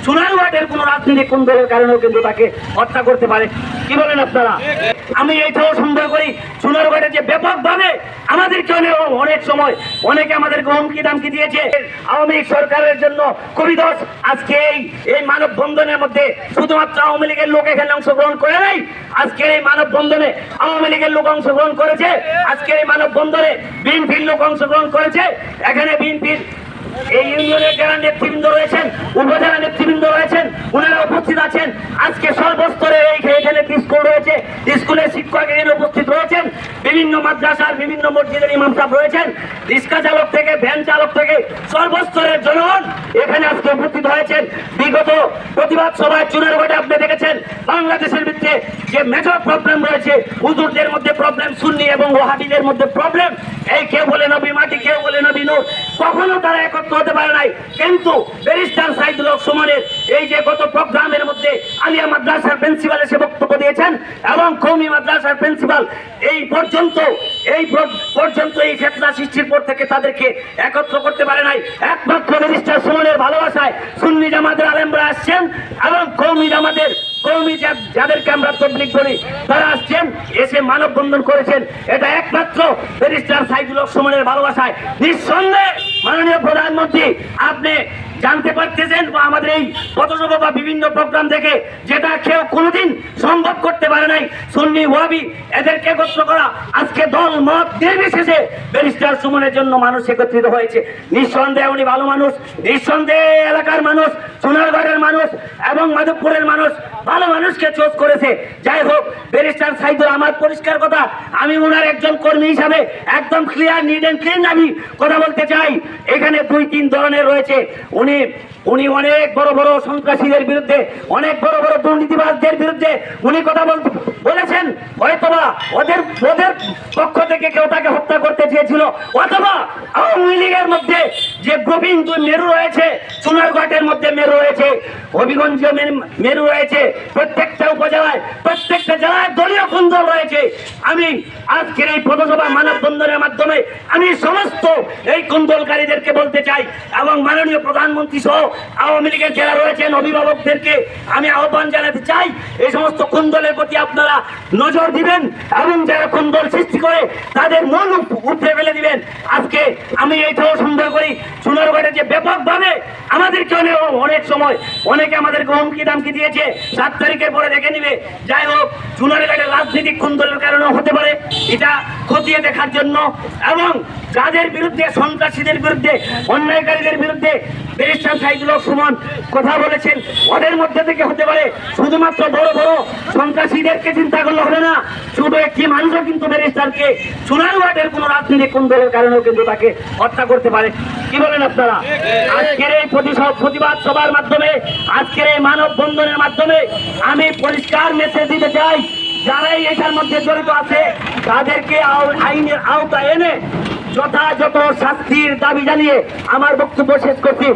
সোনারঘাটের কোন রাজনৈতিক কোন দলের কারণেও কিন্তু তাকে হত্যা করতে পারে। কি বলেন আপনারা? আমি এইটাও সন্দেহ করি সোনারঘাটে যে ব্যাপকভাবে আমাদেরকে অনেক সময় অনেকে আমাদেরকে হুমকি দামকি দিয়েছে। আওয়ামী লীগ সরকারের জন্য কবিদস আজকে এই মানববন্ধনের মধ্যে শুধুমাত্র আওয়ামী লীগের লোক এখানে অংশগ্রহণ করে নাই। আজকের এই মানববন্ধনে আওয়ামী লীগের লোক অংশগ্রহণ করেছে, আজকের এই মানববন্ধনে বিএনপির লোক অংশগ্রহণ করেছে। এখানে বিএনপির এই ইউনিয়নের যারা নেতৃবৃন্দ রয়েছেন, উপজেলা নেতৃবৃন্দ রয়েছেন, ওনারা উপস্থিত আছেন। আজকে সর্বস্তরে এখানে স্কুল রয়েছে, স্কুলের শিক্ষক এখানে উপস্থিত রয়েছেন, বিভিন্ন মাদ্রাসার বিভিন্ন মসজিদের ইমাম সাহেব রয়েছেন, রিক্সা চালক থেকে ভ্যান চালক থেকে সর্বস্তরের জনগণ এখানে আজকে উপস্থিত হয়েছেন। বিগত প্রতিবাদ সভায় সোনারঘাটে আপনি দেখেছেন বাংলাদেশের ভিত্তিতে যে মেজর প্রবলেম রয়েছে, হুজুরদের মধ্যে প্রবলেম, সুন্নি এবং ওয়াহাবিদের মধ্যে প্রবলেম। এই কেউ বলে নবী মাটি, কেউ বলে নবী নূর, কখনো তারা একত্র হতে পারে নাই। কিন্তু ব্যারিস্টার সাইদুল হক সুমনের এই যে গত প্রোগ্রামের মধ্যে আলিয়া মাদ্রাসার প্রিন্সিপাল এসে বক্তব্য দিয়েছেন এবং কওমি মাদ্রাসার প্রিন্সিপাল এই পর্যন্ত এই ফিতনা সৃষ্টির পর থেকে তাদেরকে একত্র করতে পারে নাই। একমাত্র ব্যারিস্টার সুমনের ভালোবাসায় সুন্নি জামাতের আলেমরা আসছেন এবং কওমি জামাতের যাদেরকে আমরা তবলিগ করি তারা আসছেন, এসে মানববন্ধন করেছেন। এটা একমাত্র ব্যারিস্টার সাইদুল হক সুমনের ভালোবাসায়। নিঃসন্দেহে মাননীয় প্রধানমন্ত্রী আপনি জানতে পারতেছেন বা আমাদের এই পথসভা বা বিভিন্ন প্রোগ্রাম থেকে যেটা কেউ কোনোদিন সম্ভব করতে পারে নাই, সুন্নি ওয়াহাবি এদেরকে একত্র করা। আজকে দল মত নির্বিশেষে ব্যারিস্টার সুমনের জন্য মানুষ একত্রিত হয়েছে। নিঃসন্দেহে উনি ভালো মানুষ, নিঃসন্দেহে এলাকার মানুষ, সোনারঘাটের মানুষ এবং মাধবপুরের মানুষ ভালো মানুষকে চোজ করেছে। যাই হোক, ব্যারিস্টার সাইদুল আমার পরিষ্কার কথা, আমি ওনার একজন কর্মী হিসাবে একদম ক্লিয়ার, নিট এন্ড ক্লিন আমি কথা বলতে চাই। এখানে 2-3 ধরনের রয়েছে। উনি অনেক বড় বড় সন্ত্রাসীদের বিরুদ্ধে, অনেক বড় বড় দুর্নীতিবাজদের বিরুদ্ধে উনি কথা বলেছেন। হয়তোবা ওদের পক্ষ থেকে কেউ তাকে হত্যা করতে চেয়েছিল, অথবা আওয়ামী লীগের মধ্যে যে গোবিন্দ মেরু রয়েছে, সোনারঘাটের মধ্যে মেরু রয়েছে, হবিগঞ্জ মেরু রয়েছে, প্রত্যেকটা উপজেলায় প্রত্যেকটা জেলায় দলীয় কুন্দল রয়েছে। আমি আজকের এই পথসভা মানববন্ধনের মাধ্যমে আমি সমস্ত এই কুন্দলকারীদেরকে বলতে চাই এবং মাননীয় প্রধানমন্ত্রী সহ আওয়ামী লীগের যারা রয়েছেন অভিভাবকদেরকে আমি আহ্বান জানাতে চাই, এই সমস্ত কুন্দলের প্রতি আপনারা নজর দিবেন এবং যারা কুন্দল সৃষ্টি করে তাদের মন উঠে ফেলে দিবেন। আজকে আমি এইটাও সন্দেহ করি সোনারঘাটে যে ব্যাপকভাবে আমাদেরকে অনেক সময় অনেকে আমাদেরকে হুমকি দামকি দিয়েছে 7 তারিখের পরে দেখে নিবে। যাই হোক, সোনারঘাটের রাজনৈতিক কুন্দলের কারণেও হতে পারে, এটা খতিয়ে দেখার জন্য এবং যাদের বিরুদ্ধে, সন্ত্রাসীদের বিরুদ্ধে, অন্যায়কারীদের বিরুদ্ধে ব্যারিস্টার সাইদুল হক সুমন কথা বলেছেন, ওদের মধ্যে থেকে হতে পারে। শুধুমাত্র বড় বড় সন্ত্রাসীদেরকে চিন্তা করলে হবে না, শুধু একটি মানুষও কিন্তু ব্যারিস্টারকে সোনারঘাটের কোন রাজনৈতিক কোন দলের কারণেও কিন্তু তাকে হত্যা করতে পারে। কি বলেন আপনারা? আজকের এই প্রতিবাদ সভার মাধ্যমে, আজকের এই মানববন্ধনের মাধ্যমে আমি পরিষ্কার মেসেজ দিতে চাই, যারাই এটার মধ্যে জড়িত আছে তাদেরকে আইনের আওতায় এনে যথাযথ শাস্তির দাবি জানিয়ে আমার বক্তব্য শেষ করছি।